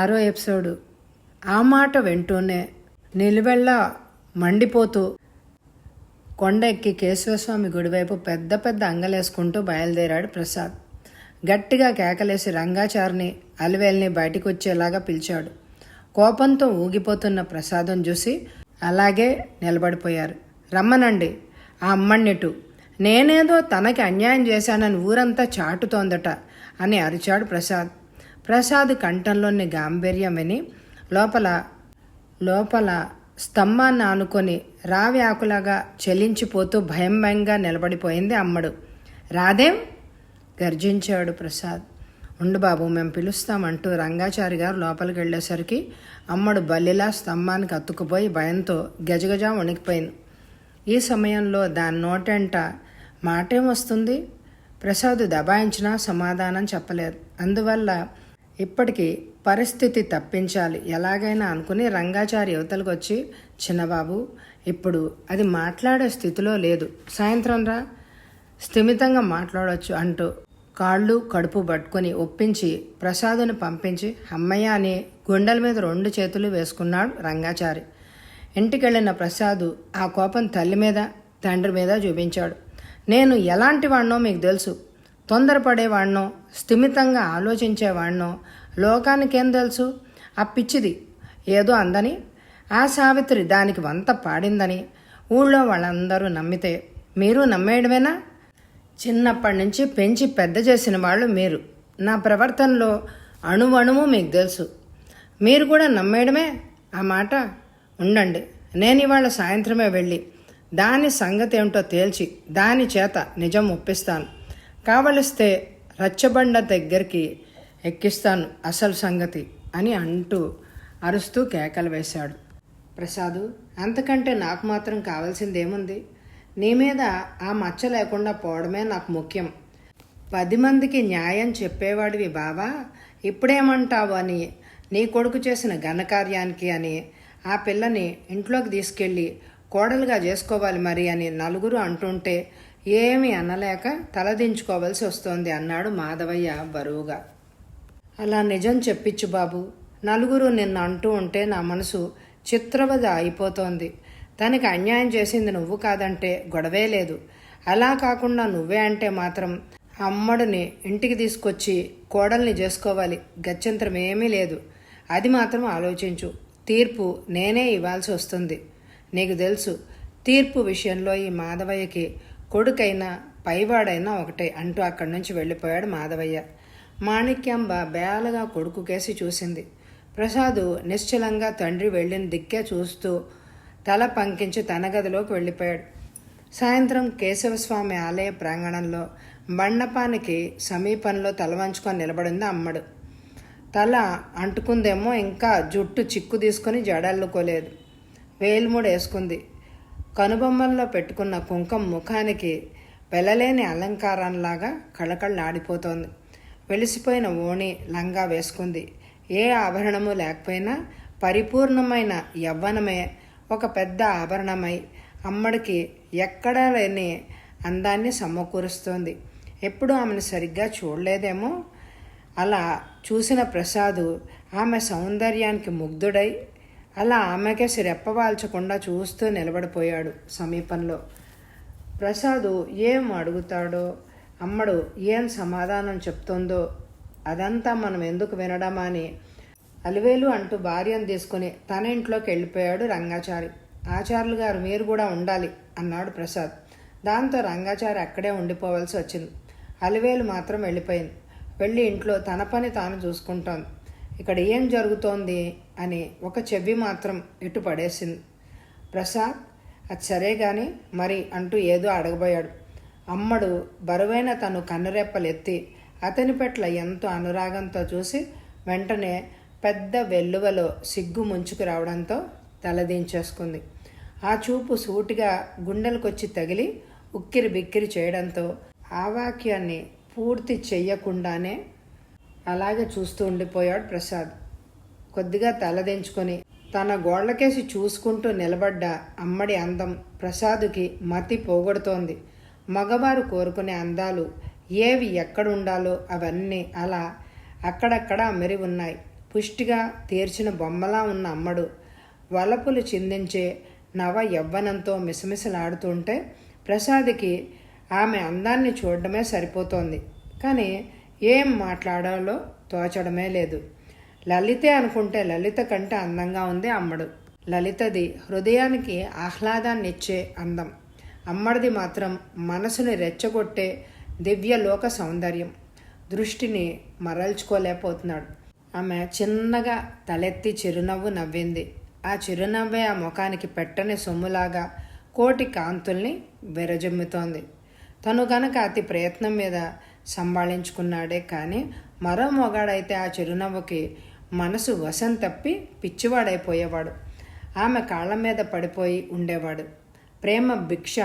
6వ ఎపిసోడు. ఆ మాట వింటూనే నిలువెల్లా మండిపోతూ కొండ ఎక్కి కేశవస్వామి గుడివైపు పెద్ద పెద్ద అంగలేసుకుంటూ బయలుదేరాడు ప్రసాద్. గట్టిగా కేకలేసి రంగాచారిని అలివేల్ని బయటికి వచ్చేలాగా పిలిచాడు. కోపంతో ఊగిపోతున్న ప్రసాదం చూసి అలాగే నిలబడిపోయారు. రమ్మనండి ఆ అమ్మన్నిటు, నేనేదో తనకి అన్యాయం చేశానని ఊరంతా చాటుతోందట అని అరిచాడు ప్రసాద్. ప్రసాద్ కంఠంలోని గాంభీర్యం విని లోపల స్తంభాన్ని ఆనుకొని రావి ఆకులాగా చెలించిపోతూ భయంగా నిలబడిపోయింది అమ్మడు. రాదేం గర్జించాడు ప్రసాద్. ఉండు బాబు, మేము పిలుస్తామంటూ రంగాచారి గారు లోపలికి వెళ్ళేసరికి అమ్మడు బల్లిలా స్తంభానికి అతుక్కుపోయి భయంతో గజగజ వణికిపోయింది. ఈ సమయంలో దాని నోటెంట మాటేం వస్తుంది? ప్రసాద్ దబాయించినా సమాధానం చెప్పలేదు. అందువల్ల ఇప్పటికీ పరిస్థితి తప్పించాలి ఎలాగైనా అనుకుని రంగాచారి యువతలకు వచ్చి, చిన్నబాబు ఇప్పుడు అది మాట్లాడే స్థితిలో లేదు, సాయంత్రం రా, స్థిమితంగా మాట్లాడవచ్చు అంటూ కాళ్ళు కడుపు పట్టుకొని ఒప్పించి ప్రసాదుని పంపించి అమ్మయ్య అని గుండెల మీద 2 చేతులు వేసుకున్నాడు రంగాచారి. ఇంటికెళ్ళిన ప్రసాదు ఆ కోపం తల్లి మీద తండ్రి మీద చూపించాడు. నేను ఎలాంటి వాడినో మీకు తెలుసు, తొందరపడేవాడినో స్థిమితంగా ఆలోచించేవాడినో లోకానికేం తెలుసు? ఆ పిచ్చిది ఏదో అందని, ఆ సావిత్రి దానికి వంత పాడిందని ఊళ్ళో వాళ్ళందరూ నమ్మితే మీరు నమ్మేయడమేనా? చిన్నప్పటి నుంచి పెంచి పెద్ద చేసిన వాళ్ళు మీరు. నా ప్రవర్తనలో అణువణువు మీకు తెలుసు, మీరు కూడా నమ్మేయడమే ఆ మాట. ఉండండి, నేను ఇవాళ సాయంత్రమే వెళ్ళి దాని సంగతి ఏమిటో తేల్చి దాని చేత నిజం ఒప్పిస్తాను. కావలిస్తే రచ్చబండ దగ్గరికి ఎక్కిస్తాను అసలు సంగతి అని అంటూ అరుస్తూ కేకలు వేశాడు. ప్రసాదు, అంతకంటే నాకు మాత్రం కావాల్సిందేముంది? నీ మీద ఆ మచ్చ లేకుండా పోవడమే నాకు ముఖ్యం. 10 మందికి న్యాయం చెప్పేవాడివి బావా, ఇప్పుడేమంటావు అని నీ కొడుకు చేసిన ఘనకార్యానికి అని ఆ పిల్లని ఇంట్లోకి తీసుకెళ్ళి కోడలుగా చేసుకోవాలి మరి అని నలుగురు అంటుంటే ఏమీ అనలేక తలదించుకోవాల్సి వస్తోంది అన్నాడు మాధవయ్య బరువుగా. అలా నిజం చెప్పించు బాబు, నలుగురు నిన్ను అంటూ ఉంటే నా మనసు చిత్రవద అయిపోతోంది. తనకి అన్యాయం చేసింది నువ్వు కాదంటే గొడవే లేదు. అలా కాకుండా నువ్వే అంటే మాత్రం అమ్మడిని ఇంటికి తీసుకొచ్చి కోడల్ని చేసుకోవాలి, గత్యంతరం ఏమీ లేదు. అది మాత్రం ఆలోచించు. తీర్పు నేనే ఇవ్వాల్సి వస్తుంది. నీకు తెలుసు, తీర్పు విషయంలో ఈ మాధవయ్యకి కొడుకైనా పైవాడైనా ఒకటే అంటూ అక్కడి నుంచి వెళ్ళిపోయాడు మాధవయ్య. మాణిక్యాంబ బేలగా కొడుకు కేసి చూసింది. ప్రసాదు నిశ్చలంగా తండ్రి వెళ్ళిన దిక్కే చూస్తూ తల పంకించి తన గదిలోకి వెళ్ళిపోయాడు. సాయంత్రం కేశవస్వామి ఆలయ ప్రాంగణంలో మండపానికి సమీపంలో తల వంచుకొని నిలబడింది అమ్మడు. తల అంటుకుందేమో, ఇంకా జుట్టు చిక్కు తీసుకొని జడల్లుకోలేదు. వేలుముడు వేసుకుంది. కనుబొమ్మల్లో పెట్టుకున్న కుంకం ముఖానికి వెలలేని అలంకారంలాగా కళకళలాడిపోతోంది. వెలిసిపోయిన ఓణి లంగా వేసుకుంది. ఏ ఆభరణము లేకపోయినా పరిపూర్ణమైన యవ్వనమే ఒక పెద్ద ఆభరణమై అమ్మడికి ఎక్కడా లేని అందాన్ని సమకూరుస్తోంది. ఎప్పుడు ఆమెను సరిగ్గా చూడలేదేమో. అలా చూసిన ప్రసాదు ఆమె సౌందర్యానికి ముగ్ధుడై అలా ఆమెకేసి రెప్పవాల్చకుండా చూస్తూ నిలబడిపోయాడు సమీపంలో. ప్రసాదు ఏం అడుగుతాడో, అమ్మడు ఏం సమాధానం చెప్తుందో అదంతా మనం ఎందుకు వినడమా అని అలివేలు అంటూ భార్యను తీసుకుని తన ఇంట్లోకి వెళ్ళిపోయాడు రంగాచారి. ఆచార్యులు గారు మీరు కూడా ఉండాలి అన్నాడు ప్రసాద్. దాంతో రంగాచారి అక్కడే ఉండిపోవాల్సి వచ్చింది. అలివేలు మాత్రం వెళ్ళిపోయింది. వెళ్ళి ఇంట్లో తన పని తాను చూసుకుంటోంది. ఇక్కడ ఏం జరుగుతోంది అని ఒక చెవి మాత్రం ఇటు పడేసింది. ప్రసాద్, అది సరే గాని మరి అంటూ ఏదో అడగబోయాడు. అమ్మడు బరువైన తను కన్నురెప్పలెత్తి అతని పట్ల ఎంతో అనురాగంతో చూసి వెంటనే పెద్ద వెల్లువలో సిగ్గు ముంచుకు రావడంతో తలదించేసుకుంది. ఆ చూపు సూటిగా గుండెలకొచ్చి తగిలి ఉక్కిరి బిక్కిరి చేయడంతో ఆ వాక్యాన్ని పూర్తి చెయ్యకుండానే అలాగే చూస్తూ ఉండిపోయాడు ప్రసాద్. కొద్దిగా తలదించుకొని తన గోళ్లకేసి చూసుకుంటూ నిలబడ్డ అమ్మడి అందం ప్రసాదుకి మతి పోగొడుతోంది. మగవారు కోరుకునే అందాలు ఏవి ఎక్కడుండాలో అవన్నీ అలా అక్కడక్కడ అమెరి ఉన్నాయి. పుష్టిగా తీర్చిన బొమ్మలా ఉన్న అమ్మడు వలపులు చిందించే నవ యవ్వనంతో మిసమిసలాడుతుంటే ప్రసాద్కి ఆమె అందాన్ని చూడడమే సరిపోతోంది. కానీ ఏం మాట్లాడాలో తోచడమే లేదు. లలితే అనుకుంటే లలిత కంటే అందంగా ఉంది అమ్మడు. లలితది హృదయానికి ఆహ్లాదాన్నిచ్చే అందం, అమ్మడిది మాత్రం మనసుని రెచ్చగొట్టే దివ్యలోక సౌందర్యం. దృష్టిని మరల్చుకోలేకపోతున్నాడు. ఆమె చిన్నగా తలెత్తి చిరునవ్వు నవ్వింది. ఆ చిరునవ్వే ఆ ముఖానికి పెట్టని సొమ్ములాగా కోటి కాంతుల్ని విరజిమ్ముతోంది. తను గనక అతి ప్రయత్నం మీద సంభాళించుకున్నాడే కానీ మరో మొగాడైతే ఆ చిరునవ్వుకి మనసు వశం తప్పి పిచ్చివాడైపోయేవాడు. ఆమె కాళ్ళ మీద పడిపోయి ఉండేవాడు. ప్రేమ భిక్ష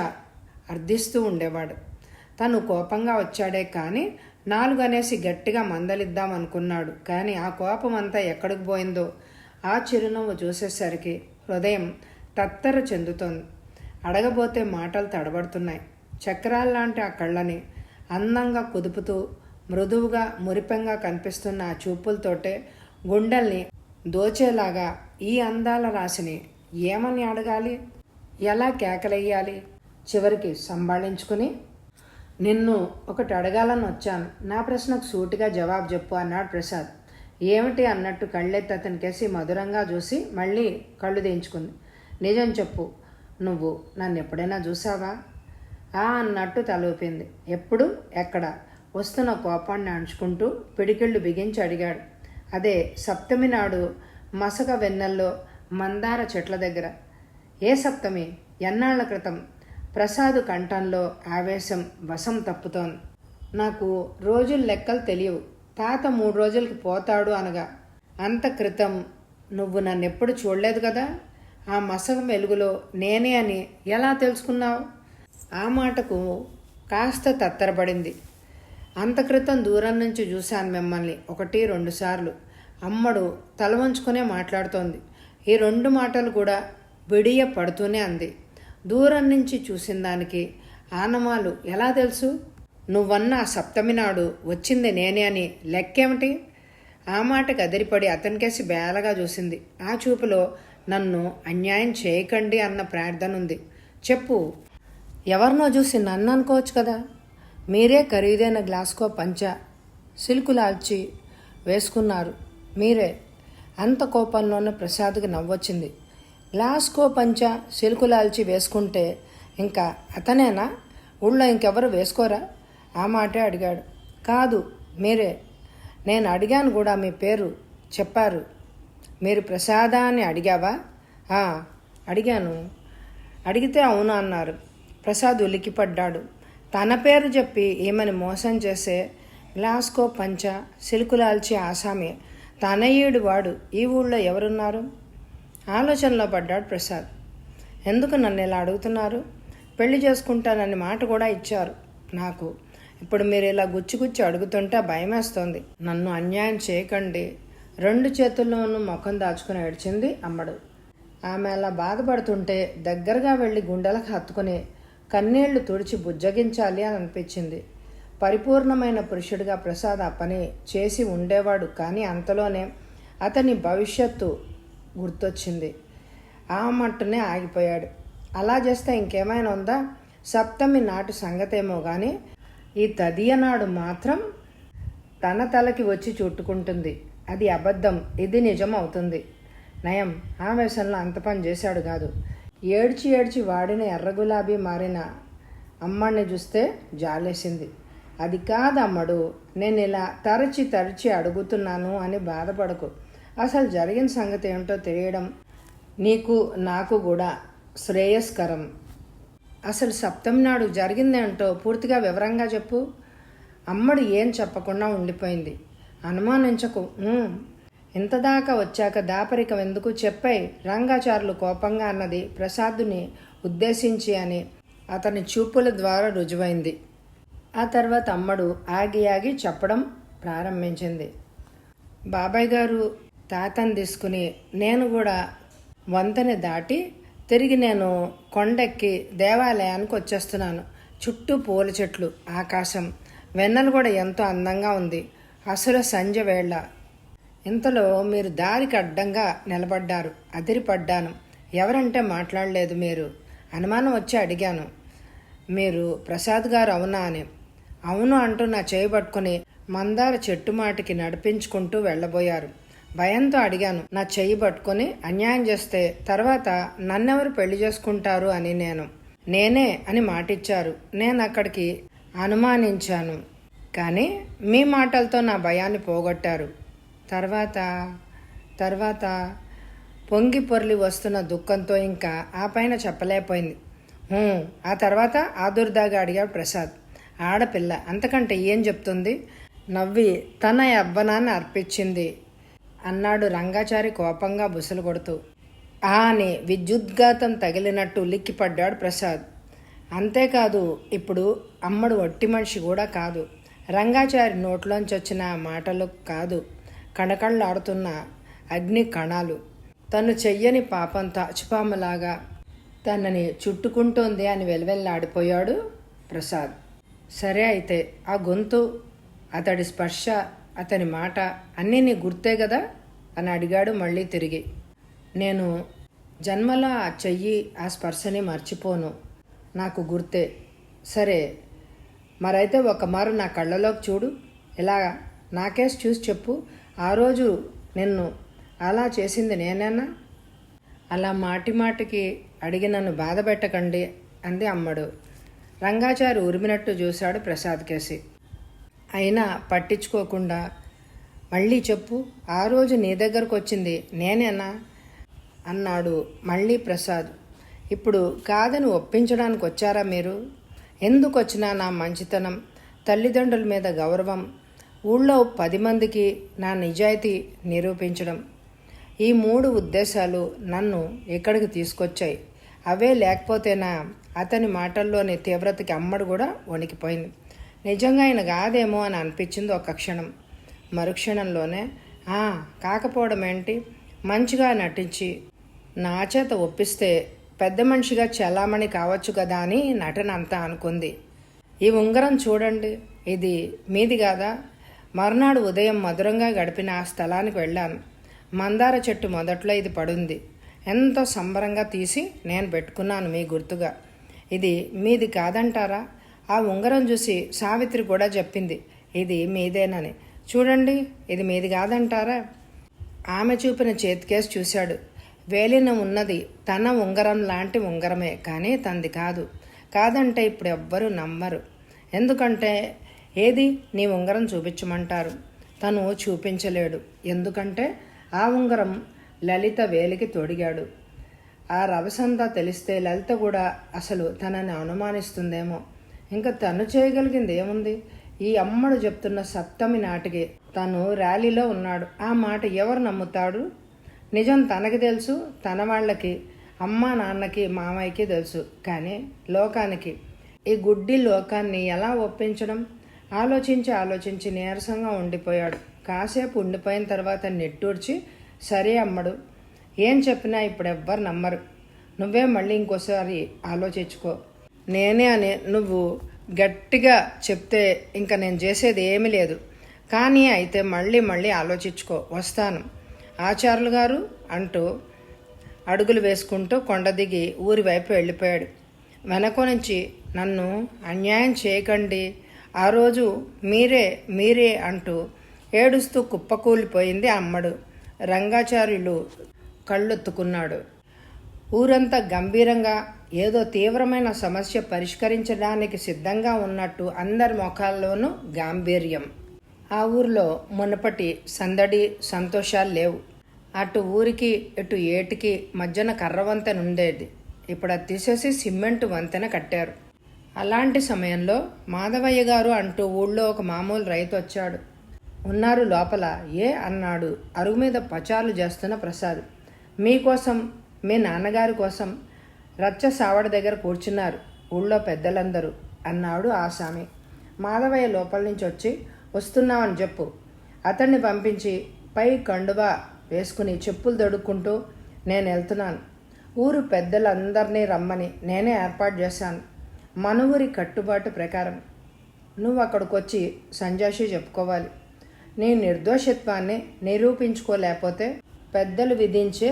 అర్థిస్తూ ఉండేవాడు. తను కోపంగా వచ్చాడే కానీ 4 అనేసి గట్టిగా మందలిద్దామనుకున్నాడు. కానీ ఆ కోపం అంతా ఎక్కడికి పోయిందో ఆ చిరునవ్వు చూసేసరికి హృదయం తత్తర చెందుతోంది. అడగబోతే మాటలు తడబడుతున్నాయి. చక్రాల్లాంటి ఆ కళ్ళని అందంగా కుదుపుతూ మృదువుగా మురిపెంగా కనిపిస్తున్న ఆ చూపులతోటే గుండెల్ని దోచేలాగా ఈ అందాల రాశిని ఏమని అడగాలి, ఎలా కేకలెయ్యాలి? చివరికి సంభాళించుకుని, నిన్ను ఒకటి అడగాలని వచ్చాను, నా ప్రశ్నకు సూటిగా జవాబు చెప్పు అన్నాడు ప్రసాద్. ఏమిటి అన్నట్టు కళ్ళెత్తి అతనికేసి మధురంగా చూసి మళ్ళీ కళ్ళు దించుకుంది. నిజం చెప్పు, నువ్వు నన్ను ఎప్పుడైనా చూసావా? అన్నట్టు తలూపింది. ఎప్పుడు, ఎక్కడ? వస్తున్న కోపాన్ని అణుచుకుంటూ పిడికిళ్ళు బిగించి అడిగాడు. అదే సప్తమి నాడు మసక వెన్నెల్లో మందార చెట్ల దగ్గర. ఏ సప్తమి? ఎన్నాళ్ల క్రితం? ప్రసాద్ కంఠంలో ఆవేశం వశం తప్పుతోంది. నాకు రోజుల లెక్కలు తెలియవు. తాత 3 రోజులకి పోతాడు అనగా. అంత క్రితం నువ్వు నన్నెప్పుడు చూడలేదు కదా. ఆ మసక వెలుగులో నేనే అని ఎలా తెలుసుకున్నావు? ఆ మాటకు కాస్త తత్తరపడింది. అంత క్రితం దూరం నుంచి చూశాను మిమ్మల్ని 1-2 సార్లు. అమ్మడు తల వంచుకునే మాట్లాడుతోంది. ఈ 2 మాటలు కూడా విడియ పడుతూనే అంది. దూరం నుంచి చూసిన దానికి ఆనమాలు ఎలా తెలుసు? నువ్వన్న సప్తమి నాడు వచ్చింది నేనే అని లెక్కేమిటి? ఆ మాటకు అదిరిపడి అతనికేసి బేలగా చూసింది. ఆ చూపులో నన్ను అన్యాయం చేయకండి అన్న ప్రార్థన ఉంది. చెప్పు, ఎవరినో చూసి నన్ను అనుకోవచ్చు కదా. మీరే ఖరీదైన గ్లాస్కో పంచ సిల్కులాల్చి వేసుకున్నారు. మీరే. అంత కోపంలోనే ప్రసాద్కి నవ్వొచ్చింది. గ్లాస్కో పంచ సిల్కులాల్చి వేసుకుంటే ఇంకా అతనేనా? ఊళ్ళో ఇంకెవరు వేసుకోరా? ఆ మాటే అడిగాడు. కాదు, మీరే. నేను అడిగాను కూడా, మీ పేరు చెప్పారు. మీరు ప్రసాదా అని అడిగావా? అడిగాను. అడిగితే అవును అన్నారు. ప్రసాద్ ఉలికిపడ్డాడు. తన పేరు చెప్పి ఏమని మోసం చేసే గ్లాస్కో పంచ సిల్కులాల్చి ఆసామి తనయుడు వాడు ఈ ఊళ్ళో ఎవరున్నారు? ఆలోచనలో పడ్డాడు ప్రసాద్. ఎందుకు నన్ను ఇలా అడుగుతున్నారు? పెళ్లి చేసుకుంటానని మాట కూడా ఇచ్చారు నాకు. ఇప్పుడు మీరు ఇలా గుచ్చి అడుగుతుంటే భయమేస్తోంది. నన్ను అన్యాయం చేయకండి. 2 చేతుల్లోనూ ముఖం దాచుకుని ఏడ్చింది అమ్మడు. ఆమె అలా బాధపడుతుంటే దగ్గరగా వెళ్ళి గుండెలకు హత్తుకుని కన్నీళ్లు తుడిచి బుజ్జగించాలి అని అనిపించింది. పరిపూర్ణమైన పురుషుడిగా ప్రసాద్ ఆ పని చేసి ఉండేవాడు. కానీ అంతలోనే అతని భవిష్యత్తు గుర్తొచ్చింది. ఆ మట్టునే ఆగిపోయాడు. అలా చేస్తే ఇంకేమైనా ఉందా? సప్తమి నాటి సంగతేమో కానీ ఈ తదియ నాడు మాత్రం తన తలకి వచ్చి చుట్టుకుంటుంది. అది అబద్ధం, ఇది నిజం అవుతుంది. నయం ఆవేశంలో అంత పని చేశాడు కాదు. ఏడ్చి వాడిన ఎర్ర గులాబీ మారిన అమ్మడిని చూస్తే జాలేసింది. అది కాదమ్మడు, నేను ఇలా తరచి అడుగుతున్నాను అని బాధపడకు. అసలు జరిగిన సంగతి ఏమిటో తెలియడం నీకు నాకు కూడా శ్రేయస్కరం. అసలు సప్తమి నాడు జరిగిందేంటో పూర్తిగా వివరంగా చెప్పు. అమ్మడు ఏం చెప్పకుండా ఉండిపోయింది. అనుమానించకు. ఇంతదాకా వచ్చాక దాపరికం ఎందుకు? చెప్పాయి రంగాచారులు కోపంగా అన్నది ప్రసాదుని ఉద్దేశించి అని అతని చూపుల ద్వారా రుజువైంది. ఆ తర్వాత అమ్మడు ఆగి చెప్పడం ప్రారంభించింది. బాబాయ్ గారు తాతని తీసుకుని నేను కూడా వంతెని దాటి తిరిగి నేను కొండెక్కి దేవాలయానికి వచ్చేస్తున్నాను. చుట్టూ పూల చెట్లు, ఆకాశం, వెన్నెలు కూడా ఎంతో అందంగా ఉంది. అసలు సంధ్య వేళ. ఇంతలో మీరు దారికి అడ్డంగా నిలబడ్డారు. అదిరిపడ్డాను. ఎవరంటే మాట్లాడలేదు మీరు. అనుమానం వచ్చి అడిగాను. మీరు ప్రసాద్ గారు అవునా అని. అవును అంటూ నా చేయి పట్టుకుని మందార చెట్టు మాటికి నడిపించుకుంటూ వెళ్ళబోయారు. భయంతో అడిగాను, నా చెయ్యి పట్టుకొని అన్యాయం చేస్తే తర్వాత నన్నెవరు పెళ్లి చేసుకుంటారు అని. నేనే అని మాటిచ్చారు. నేను అక్కడికి అనుమానించాను, కానీ మీ మాటలతో నా భయాన్ని పోగొట్టారు. తర్వాత పొంగి పొర్లి వస్తున్న దుఃఖంతో ఇంకా ఆ పైన చెప్పలేకపోయింది. ఆ తర్వాత ఆదుర్దాగా అడిగాడు ప్రసాద్. ఆడపిల్ల అంతకంటే ఏం చెప్తుంది? నవ్వి తన యవ్వనాన్ని అర్పించింది అన్నాడు రంగాచారి కోపంగా బుసలు కొడుతూ. అని విద్యుద్ఘాతం తగిలినట్టు ఉలిక్కిపడ్డాడు ప్రసాద్. అంతేకాదు, ఇప్పుడు అమ్మడు ఒట్టి మనిషి కూడా కాదు. రంగాచారి నోట్లోంచి వచ్చిన మాటలు కాదు, కణకళ్ళాడుతున్న అగ్ని కణాలు. తను చెయ్యని పాపం తాచుపాములాగా తనని చుట్టుకుంటోంది అని వెలువెల్లాడిపోయాడు ప్రసాద్. సరే అయితే ఆ గొంతు, అతడి స్పర్శ, అతని మాట అన్నీ నీ గుర్తే కదా అని అడిగాడు మళ్ళీ తిరిగి. నేను జన్మలో ఆ చెయ్యి, ఆ స్పర్శని మర్చిపోను. నాకు గుర్తే. సరే మరైతే ఒక మారు నా కళ్ళలోకి చూడు. ఇలా నాకేసి చూసి చెప్పు. ఆ రోజు నిన్ను అలా చేసింది నేనేనా? అలా మాటికి అడిగి నన్ను బాధ పెట్టకండి అంది అమ్మడు. రంగాచారి ఉరిమినట్టు చూశాడు ప్రసాద్ కేసి. అయినా పట్టించుకోకుండా మళ్ళీ చెప్పు, ఆ రోజు నీ దగ్గరకు వచ్చింది నేనేనా అన్నాడు మళ్ళీ ప్రసాద్. ఇప్పుడు కాదని ఒప్పించడానికి వచ్చారా మీరు? ఎందుకు వచ్చినా నా మంచితనం, తల్లిదండ్రుల మీద గౌరవం, ఊళ్ళో 10 మందికి నా నిజాయితీ నిరూపించడం, ఈ 3 ఉద్దేశాలు నన్ను ఇక్కడికి తీసుకొచ్చాయి. అవే లేకపోతేనా? అతని మాటల్లోని తీవ్రతకి అమ్మడు కూడా వణికిపోయింది. నిజంగా ఆయన కాదేమో అని అనిపించింది ఒక క్షణం. మరుక్షణంలోనే కాకపోవడం ఏంటి, మంచిగా నటించి నా చేత ఒప్పిస్తే పెద్ద మనిషిగా చలామణి కావచ్చు కదా అని నటన అంతా అనుకుంది. ఈ ఉంగరం చూడండి, ఇది మీది కాదా? మర్నాడు ఉదయం మధురంగా గడిపిన ఆ స్థలానికి వెళ్ళాను. మందార చెట్టు మొదట్లో ఇది పడుంది. ఎంతో సంబరంగా తీసి నేను పెట్టుకున్నాను మీ గుర్తుగా. ఇది మీది కాదంటారా? ఆ ఉంగరం చూసి సావిత్రి కూడా చెప్పింది ఇది మీదేనని. చూడండి, ఇది మీది కాదంటారా? ఆమె చూపిన చేతికేసి చూశాడు. వేలిన ఉన్నది తన ఉంగరం లాంటి ఉంగరమే, కానీ తంది కాదు. కాదంటే ఇప్పుడు ఎవ్వరూ నమ్మరు. ఎందుకంటే ఏది నీ ఉంగరం చూపించమంటారు. తను చూపించలేడు. ఎందుకంటే ఆ ఉంగరం లలిత వేలికి తొడిగాడు. ఆ రవసంతా తెలిస్తే లలిత కూడా అసలు తనని అనుమానిస్తుందేమో. ఇంకా తను చేయగలిగింది ఏముంది? ఈ అమ్మడు చెప్తున్న సప్తమి నాటికి తను ర్యాలీలో ఉన్నాడు. ఆ మాట ఎవరు నమ్ముతాడు? నిజం తనకి తెలుసు, తన వాళ్ళకి, అమ్మ నాన్నకి, మామయ్యకి తెలుసు. కానీ లోకానికి, ఈ గుడ్డి లోకాన్ని ఎలా ఒప్పించడం? ఆలోచించి నీరసంగా ఉండిపోయాడు. కాసేపు ఉండిపోయిన తర్వాత నిట్టూర్చి, సరే అమ్మడు, ఏం చెప్పినా ఇప్పుడు ఎవ్వరు నమ్మరు. నువ్వే మళ్ళీ ఇంకోసారి ఆలోచించుకో. నేనే అని నువ్వు గట్టిగా చెప్తే ఇంకా నేను చేసేది ఏమీ లేదు. కానీ అయితే మళ్ళీ ఆలోచించుకో. వస్తాను ఆచార్యులు గారు అంటూ అడుగులు వేసుకుంటూ కొండ దిగి ఊరి వైపు వెళ్ళిపోయాడు. వెనక నుంచి నన్ను అన్యాయం చేయకండి, ఆ రోజు మీరే అంటూ ఏడుస్తూ కుప్పకూలిపోయింది అమ్మడు. రంగాచార్యులు కళ్ళొత్తుకున్నాడు. ఊరంతా గంభీరంగా ఏదో తీవ్రమైన సమస్య పరిష్కరించడానికి సిద్ధంగా ఉన్నట్టు అందరి ముఖాల్లోనూ గాంభీర్యం. ఆ ఊరిలో మునుపటి సందడి సంతోషాలు లేవు. అటు ఊరికి ఇటు ఏటికి మధ్యన కర్ర వంతెన ఉండేది. ఇప్పుడు అది తీసేసి సిమెంటు వంతెన కట్టారు. అలాంటి సమయంలో మాధవయ్య గారు అంటూ ఊళ్ళో ఒక మామూలు రైతు వచ్చాడు. ఉన్నారు లోపల? ఏ అన్నాడు అరుగు మీద పచారులు చేస్తున్న ప్రసాద్. మీకోసం, మీ నాన్నగారి కోసం రచ్చ సావడి దగ్గర కూర్చున్నారు ఊళ్ళో పెద్దలందరూ అన్నాడు ఆసామి. మాధవయ్య లోపల నుంచి వచ్చి, వస్తున్నామని చెప్పు. అతన్ని పంపించి పై కండువా వేసుకుని చెప్పులు దొడుక్కుంటూ, నేను వెళ్తున్నాను. ఊరు పెద్దలందరినీ రమ్మని నేనే ఏర్పాటు చేశాను. మన ఊరి కట్టుబాటు ప్రకారం నువ్వు అక్కడికి వచ్చి సంజాషి చెప్పుకోవాలి. నీ నిర్దోషిత్వాన్ని నిరూపించుకోలేకపోతే పెద్దలు విధించే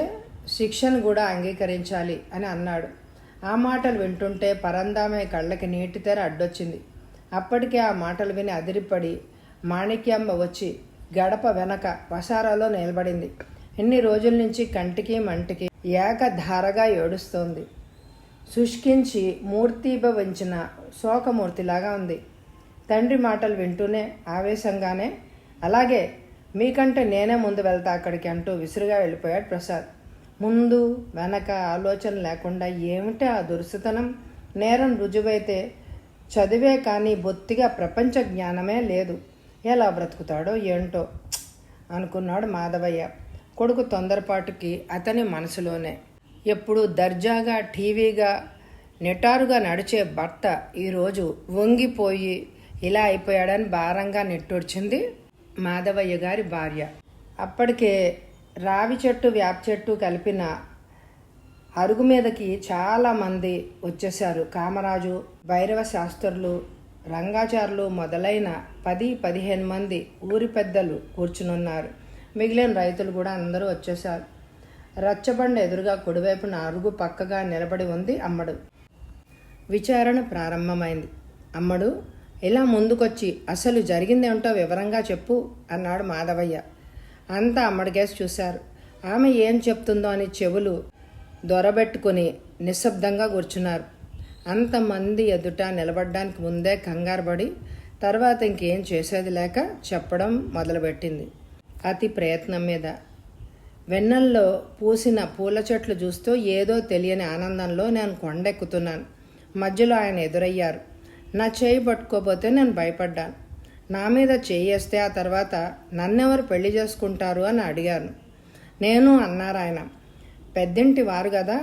శిక్షను కూడా అంగీకరించాలి అని అన్నాడు. ఆ మాటలు వింటుంటే పరందామే కళ్ళకి నీటి తెర అడ్డొచ్చింది. అప్పటికే ఆ మాటలు విని అదిరిపడి మాణిక్యాంబ వచ్చి గడప వెనక వసారాలో నిలబడింది. ఎన్ని రోజుల నుంచి కంటికి మంటికి ఏకధారగా ఏడుస్తోంది. శుష్కించి మూర్తిభవించిన శోకమూర్తిలాగా ఉంది. తండ్రి మాటలు వింటూనే ఆవేశంగానే, అలాగే మీకంటే నేనే ముందు వెళ్తా అక్కడికి అంటూ విసురుగా వెళ్ళిపోయాడు ప్రసాద్. ముందు వెనక ఆలోచన లేకుండా ఏమిటి ఆ దురుసుతనం? నేరం రుజువైతే చదివే కానీ బొత్తిగా ప్రపంచ జ్ఞానమే లేదు. ఎలా బ్రతుకుతాడో ఏంటో అనుకున్నాడు మాధవయ్య. కొడుకు తొందరపాటుకి అతని మనసులోనే. ఎప్పుడు దర్జాగా టీవీగా నిటారుగా నడిచే భర్త ఈరోజు వంగిపోయి ఇలా అయిపోయాడని భారంగా నిట్టూర్చింది మాధవయ్య గారి భార్య. అప్పటికే రావి చెట్టు వేప చెట్టు కలిపిన అరుగు మీదకి చాలామంది వచ్చేశారు. కామరాజు, భైరవ శాస్త్రులు, రంగాచారులు మొదలైన 10-15 మంది ఊరి పెద్దలు కూర్చునున్నారు. మిగిలిన రైతులు కూడా అందరూ వచ్చేశారు. రచ్చబండ ఎదురుగా కుడివైపున అరుగు పక్కగా నిలబడి ఉంది అమ్మడు. విచారణ ప్రారంభమైంది. అమ్మడు, ఇలా ముందుకొచ్చి అసలు జరిగిందేమిటో వివరంగా చెప్పు అన్నాడు మాధవయ్య. అంతా అమ్మడికేసి చూశారు. ఆమె ఏం చెప్తుందో అని చెవులు దొరబెట్టుకుని నిశ్శబ్దంగా కూర్చున్నారు. అంతమంది ఎదుట నిలబడ్డానికి ముందే కంగారుపడి తర్వాత ఇంకేం చేసేది లేక చెప్పడం మొదలుపెట్టింది. అతి ప్రయత్నం మీద వెన్నెల్లో పూసిన పూల చెట్లు చూస్తూ ఏదో తెలియని ఆనందంలో నేను కొండెక్కుతున్నాను. మధ్యలో ఆయన ఎదురయ్యారు. నా చేయి పట్టుకోపోతే నేను భయపడ్డాను. నా మీద చేయేస్తే ఆ తర్వాత నన్నెవరు పెళ్లి చేసుకుంటారు అని అడిగాను. నేను అన్నారు ఆయన, పెద్దింటి వారు కదా,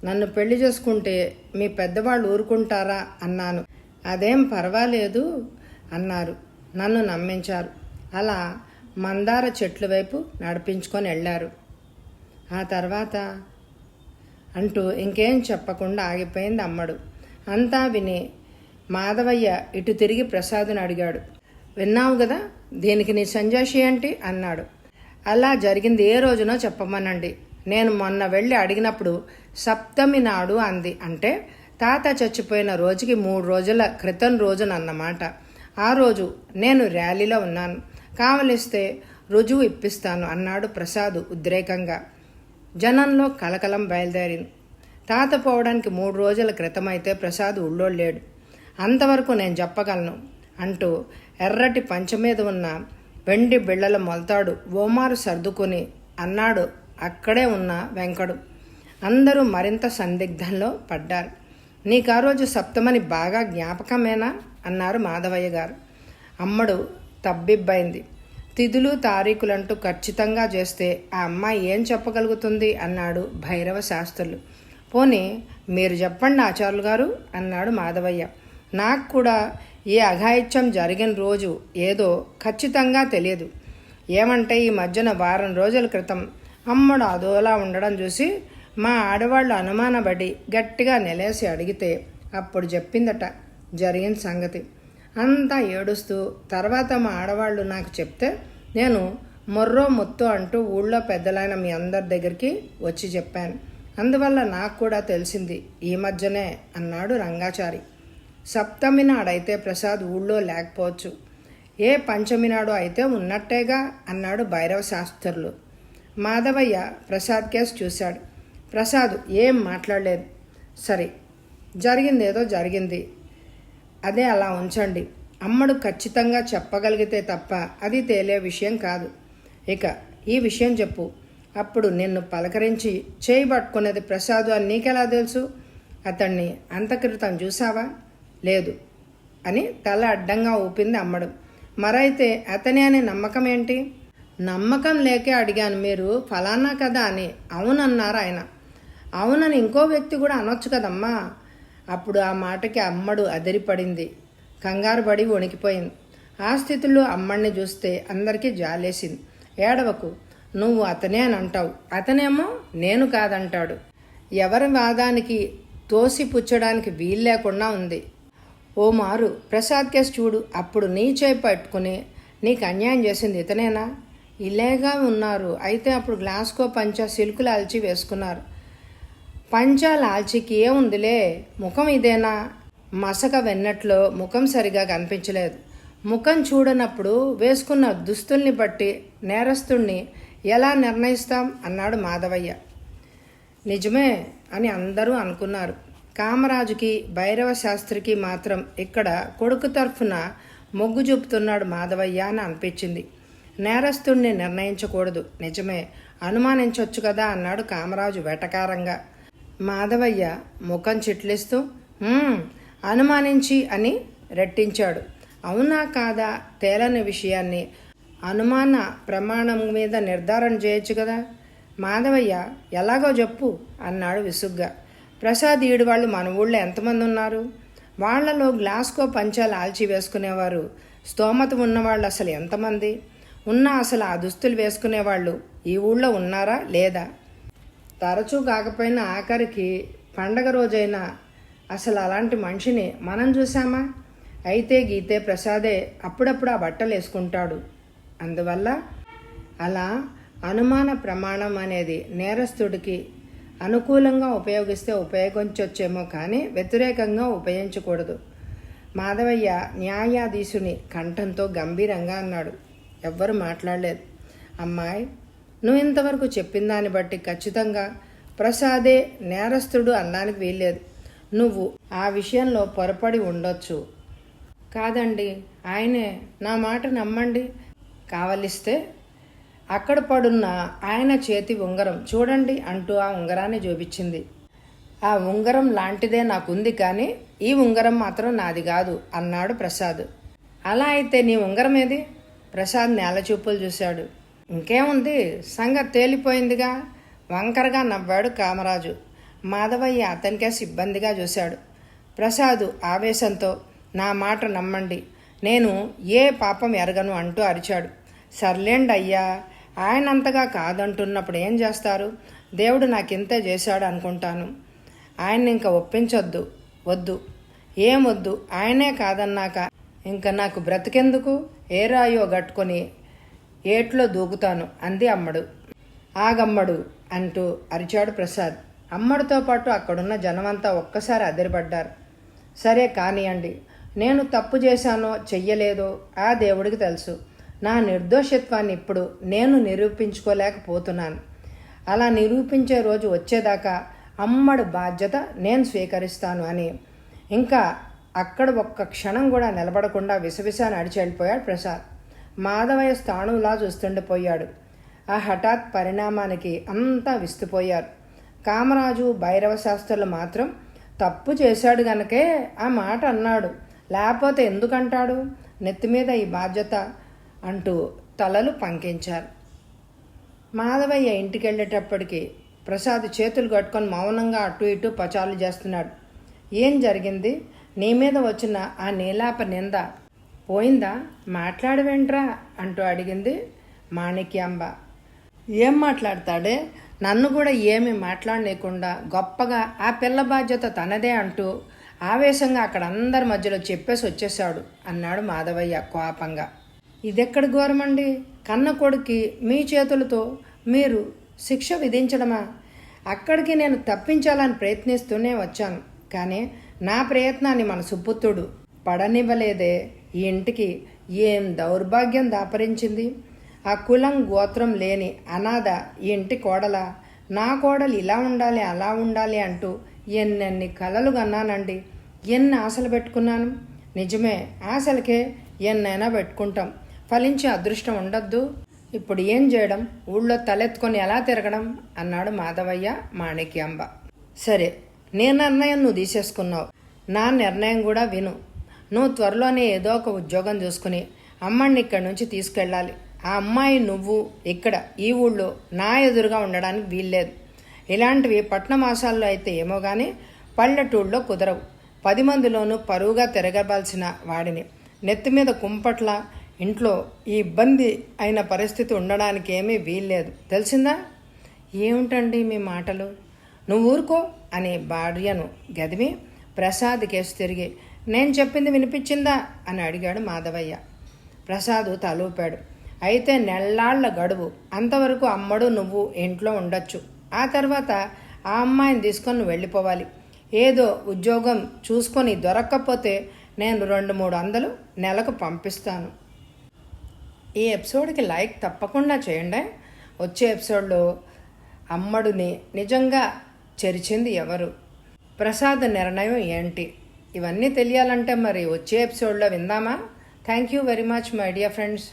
నన్ను పెళ్లి చేసుకుంటే మీ పెద్దవాళ్ళు ఊరుకుంటారా అన్నాను. అదేం పర్వాలేదు అన్నారు. నన్ను నమ్మించారు. అలా మందార చెట్ల వైపు నడిపించుకొని వెళ్ళారు. ఆ తర్వాత అంటూ ఇంకేం చెప్పకుండా ఆగిపోయింది అమ్మడు. అంతా విని మాధవయ్య ఇటు తిరిగి ప్రసాద్ని అడిగాడు. విన్నావు కదా, దీనికి నీ సంజాషి ఏంటి అన్నాడు. అలా జరిగింది ఏ రోజునో చెప్పమనండి. నేను మొన్న వెళ్ళి అడిగినప్పుడు సప్తమి నాడు అంది. అంటే తాత చచ్చిపోయిన రోజుకి 3 రోజుల క్రితం రోజునన్నమాట. ఆ రోజు నేను ర్యాలీలో ఉన్నాను. కావలిస్తే రుజువు ఇప్పిస్తాను అన్నాడు ప్రసాద్ ఉద్రేకంగా. జనంలో కలకలం బయలుదేరింది. తాత పోవడానికి 3 రోజుల క్రితమైతే ప్రసాద్ ఊళ్ళో లేడు. అంతవరకు నేను చెప్పగలను అంటూ ఎర్రటి పంచ మీద ఉన్న వెండి బిళ్ళల మొలతాడు ఓమారు సర్దుకుని అన్నాడు అక్కడే ఉన్న వెంకడు. అందరూ మరింత సందిగ్ధంలో పడ్డారు. నీకు ఆ రోజు సప్తమని బాగా జ్ఞాపకమేనా అన్నారు మాధవయ్య గారు. అమ్మడు తబ్బిబ్బైంది. తిథులు తారీఖులంటూ ఖచ్చితంగా చేస్తే ఆ అమ్మాయి ఏం చెప్పగలుగుతుంది అన్నాడు భైరవ శాస్త్రులు. పోనీ మీరు చెప్పండి ఆచార్యులు గారు అన్నాడు మాధవయ్య. నాకు కూడా ఏ అఘాయిత్యం జరిగిన రోజు ఏదో ఖచ్చితంగా తెలియదు. ఏమంటే ఈ మధ్యన వారం రోజుల క్రితం అమ్మడు అదోలా ఉండడం చూసి మా ఆడవాళ్ళు అనుమానపడి గట్టిగా నిలేసి అడిగితే అప్పుడు చెప్పిందట జరిగిన సంగతి. అంతా ఏడుస్తూ తర్వాత మా ఆడవాళ్ళు నాకు చెప్తే నేను మొర్రో ముత్తు అంటూ ఊళ్ళో పెద్దలైన మీ అందరి దగ్గరికి వచ్చి చెప్పాను. అందువల్ల నాకు కూడా తెలిసింది ఈ మధ్యనే అన్నాడు రంగాచారి. సప్తమి నాడైతే ప్రసాద్ ఊళ్ళో లేకపోవచ్చు. ఏ పంచమి నాడు అయితే ఉన్నట్టేగా అన్నాడు భైరవ శాస్త్రులు. మాధవయ్య ప్రసాద్ కేసు చూశాడు. ప్రసాద్ ఏం మాట్లాడలేదు. సరే, జరిగిందేదో జరిగింది, అదే అలా ఉంచండి. అమ్మడు ఖచ్చితంగా చెప్పగలిగితే తప్ప అది తేలే విషయం కాదు. ఇక ఈ విషయం చెప్పు. అప్పుడు నిన్ను పలకరించి చేయి పట్టుకునేది ప్రసాద్ అని నీకెలా తెలుసు? అతన్ని అంతక్రితం చూసావా? లేదు అని తల అడ్డంగా ఊపింది అమ్మడు. మరైతే అతనే అనే నమ్మకం ఏంటి? నమ్మకం లేకే అడిగాను. మీరు ఫలానా కదా అని అవునన్నారు ఆయన. అవునని ఇంకో వ్యక్తి కూడా అనొచ్చు కదమ్మా. అప్పుడు ఆ మాటకి అమ్మడు అదిరిపడింది. కంగారు పడి వణికిపోయింది. ఆ స్థితిలో అమ్మడిని చూస్తే అందరికీ జాలేసింది. ఏడవకు, నువ్వు అతనే అని అంటావు, అతనేమో నేను కాదంటాడు. ఎవరి వాదానికి తోసిపుచ్చడానికి వీల్లేకుండా ఉంది. ఓ మారు ప్రసాద్ కేసు చూడు. అప్పుడు నీ చేయి పట్టుకుని నీకు అన్యాయం చేసింది ఇతనేనా? ఇలాగా ఉన్నారు. అయితే అప్పుడు గ్లాస్కో పంచ సిల్కులు ఆల్చి వేసుకున్నారు. పంచా లాల్చికి ఏముందిలే, ముఖం ఇదేనా? మసక వెన్నట్లో ముఖం సరిగా కనిపించలేదు. ముఖం చూడనప్పుడు వేసుకున్న దుస్తుల్ని బట్టి నేరస్తుణ్ణి ఎలా నిర్ణయిస్తాం అన్నాడు మాధవయ్య. నిజమే అని అందరూ అనుకున్నారు. కామరాజుకి భైరవ శాస్త్రికి మాత్రం ఇక్కడ కొడుకు తరఫున మొగ్గు చూపుతున్నాడు మాధవయ్య అని అనిపించింది. నేరస్తుణ్ణి నిర్ణయించకూడదు, నిజమే, అనుమానించవచ్చు కదా అన్నాడు కామరాజు వెటకారంగా. మాధవయ్య ముఖం చిట్లిస్తూ అనుమానించి అని రెట్టించాడు. అవునా కాదా తేలని విషయాన్ని అనుమాన ప్రమాణం మీద నిర్ధారణ చేయొచ్చు కదా. మాధవయ్య ఎలాగో చెప్పు అన్నాడు విసుగ్గా. ప్రసాద్ ఈడు వాళ్ళు మన ఊళ్ళో ఎంతమంది ఉన్నారు? వాళ్లలో గ్లాస్కో పంచాలు ఆల్చి వేసుకునేవారు స్తోమత ఉన్నవాళ్ళు అసలు ఎంతమంది ఉన్నా అసలు ఆ దుస్తులు వేసుకునేవాళ్ళు ఈ ఊళ్ళో ఉన్నారా లేదా? తరచూ కాకపోయినా ఆఖరికి పండగ రోజైనా అసలు అలాంటి మనిషిని మనం చూసామా? అయితే గీతే ప్రసాదే అప్పుడప్పుడు ఆ బట్టలు వేసుకుంటాడు. అందువల్ల అలా అనుమాన ప్రమాణం అనేది నేరస్తుడికి అనుకూలంగా ఉపయోగిస్తే ఉపయోగించవచ్చేమో కానీ వ్యతిరేకంగా ఉపయోగించకూడదు. మాధవయ్య న్యాయాధీశుని కంఠంతో గంభీరంగా అన్నాడు. ఎవ్వరు మాట్లాడలేదు. అమ్మాయి, నువ్వు ఇంతవరకు చెప్పిన దాన్ని బట్టి ఖచ్చితంగా ప్రసాదే నేరస్తుడు అనడానికి వీల్లేదు. నువ్వు ఆ విషయంలో పొరపడి ఉండొచ్చు. కాదండి, ఆయనే, నా మాట నమ్మండి. కావలిస్తే అక్కడ పడున్న ఆయన చేతి ఉంగరం చూడండి అంటూ ఆ ఉంగరాన్ని చూపించింది. ఆ ఉంగరం లాంటిదే నాకుంది, కానీ ఈ ఉంగరం మాత్రం నాది కాదు అన్నాడు ప్రసాద్. అలా అయితే నీ ఉంగరం ఏది? ప్రసాద్ నేల చూపులు చూశాడు. ఇంకేముంది, సంగతి తేలిపోయిందిగా వంకరగా నవ్వాడు కామరాజు. మాధవయ్య అతనికేసి ఇబ్బందిగా చూశాడు. ప్రసాద్ ఆవేశంతో నా మాట నమ్మండి, నేను ఏ పాపం ఎరగను అంటూ అరిచాడు. సర్లేండి అయ్యా, ఆయన అంతగా కాదంటున్నప్పుడు ఏం చేస్తారు? దేవుడు నాకింతే చేశాడు అనుకుంటాను. ఆయన్ని ఇంకా ఒప్పించొద్దు. వద్దు, ఏం వద్దు. ఆయనే కాదన్నాక ఇంకా నాకు బ్రతికెందుకు? ఏ రాయో గట్టుకొని ఏట్లో దూకుతాను అంది అమ్మడు. ఆగమ్మడు అంటూ అరిచాడు ప్రసాద్. అమ్మడితో పాటు అక్కడున్న జనమంతా ఒక్కసారి అదిరిపడ్డారు. సరే కానియండి, నేను తప్పు చేశానో చెయ్యలేదో ఆ దేవుడికి తెలుసు. నా నిర్దోషత్వాన్ని ఇప్పుడు నేను నిరూపించుకోలేకపోతున్నాను. అలా నిరూపించే రోజు వచ్చేదాకా అమ్మడు బాధ్యత నేను స్వీకరిస్తాను అని ఇంకా అక్కడ ఒక్క క్షణం కూడా నిలబడకుండా విసవిసా నడిచి వెళ్ళిపోయాడు ప్రసాద్. మాధవయ్య స్థాణువులా చూస్తుండిపోయాడు. ఆ హఠాత్ పరిణామానికి అంతా విస్తుపోయారు. కామరాజు భైరవ శాస్త్రులు మాత్రం తప్పు చేశాడు గనకే ఆ మాట అన్నాడు, లేకపోతే ఎందుకంటాడు? నెత్తిమీద ఈ బాధ్యత అంటూ తలలు పంకించారు. మాధవయ్య ఇంటికి వెళ్ళేటప్పటికి ప్రసాద్ చేతులు కట్టుకొని మౌనంగా అటు ఇటు పచాలు చేస్తున్నాడు. ఏం జరిగింది? నీ మీద వచ్చిన ఆ నీలాప నింద పోయిందా? మాట్లాడవేంట్రా అంటూ అడిగింది మాణిక్యాంబ. ఏం మాట్లాడతాడే? నన్ను కూడా ఏమీ మాట్లాడలేకుండా గొప్పగా ఆ పిల్ల బాధ్యత తనదే అంటూ ఆవేశంగా అక్కడ అందరి మధ్యలో చెప్పేసి వచ్చేశాడు అన్నాడు మాధవయ్య కోపంగా. ఇదెక్కడి ఘోరమండి? కన్న కొడుక్కి మీ చేతులతో మీరు శిక్ష విధించడమా? అక్కడికి నేను తప్పించాలని ప్రయత్నిస్తూనే వచ్చాను, కానీ నా ప్రయత్నాన్ని మన సుపుత్రుడు పడనివ్వలేదే. ఈ ఇంటికి ఏం దౌర్భాగ్యం దాపరించింది. ఆ కులం గోత్రం లేని అనాథ ఈ ఇంటి కోడల. నా కోడలు ఇలా ఉండాలి అలా ఉండాలి అంటూ ఎన్నెన్ని కలలు కన్నానండి, ఎన్ని ఆశలు పెట్టుకున్నాను. నిజమే, ఆశలకే ఎన్నైనా పెట్టుకుంటాం, ఫలించే అదృష్టం ఉండద్దు. ఇప్పుడు ఏం చేయడం? ఊళ్ళో తలెత్తుకొని ఎలా తిరగడం అన్నాడు మాధవయ్య మాణిక్యాంబ. సరే, నీ నిర్ణయం నువ్వు తీసేసుకున్నావు. నా నిర్ణయం కూడా విను. నువ్వు త్వరలోనే ఏదో ఒక ఉద్యోగం చూసుకుని అమ్మని ఇక్కడి నుంచి తీసుకెళ్ళాలి. ఆ అమ్మాయి నువ్వు ఇక్కడ ఈ ఊళ్ళో నా ఎదురుగా ఉండడానికి వీల్లేదు. ఇలాంటివి పట్నమాసాల్లో అయితే ఏమో కానీ పల్లెటూళ్ళలో కుదరవు. 10 మందిలోనూ పరువుగా తిరగవలసిన వాడిని నెత్తి మీద కుంపట్ల ఇంట్లో ఈ ఇబ్బంది అయిన పరిస్థితి ఉండడానికి ఏమీ వీల్లేదు, తెలిసిందా? ఏమిటండి మీ మాటలు? నువ్వు ఊరుకో అని భార్యను గదిమి ప్రసాద్ కేసు తిరిగి నేను చెప్పింది వినిపించిందా అని అడిగాడు మాధవయ్య. ప్రసాద్ తలూపాడు. అయితే నెల్లాళ్ల గడువు, అంతవరకు అమ్మడు నువ్వు ఇంట్లో ఉండొచ్చు. ఆ తర్వాత ఆ అమ్మాయిని తీసుకొని నువ్వు వెళ్ళిపోవాలి. ఏదో ఉద్యోగం చూసుకొని దొరక్కపోతే నేను 200-300 నెలకు పంపిస్తాను. ఈ ఎపిసోడ్కి లైక్ తప్పకుండా చేయండి. వచ్చే ఎపిసోడ్లో అమ్మడుని నిజంగా చెరిచింది ఎవరు, ప్రసాద్ నిర్ణయం ఏంటి, ఇవన్నీ తెలియాలంటే మరి వచ్చే ఎపిసోడ్లో విందామా? Thank you very much my dear friends.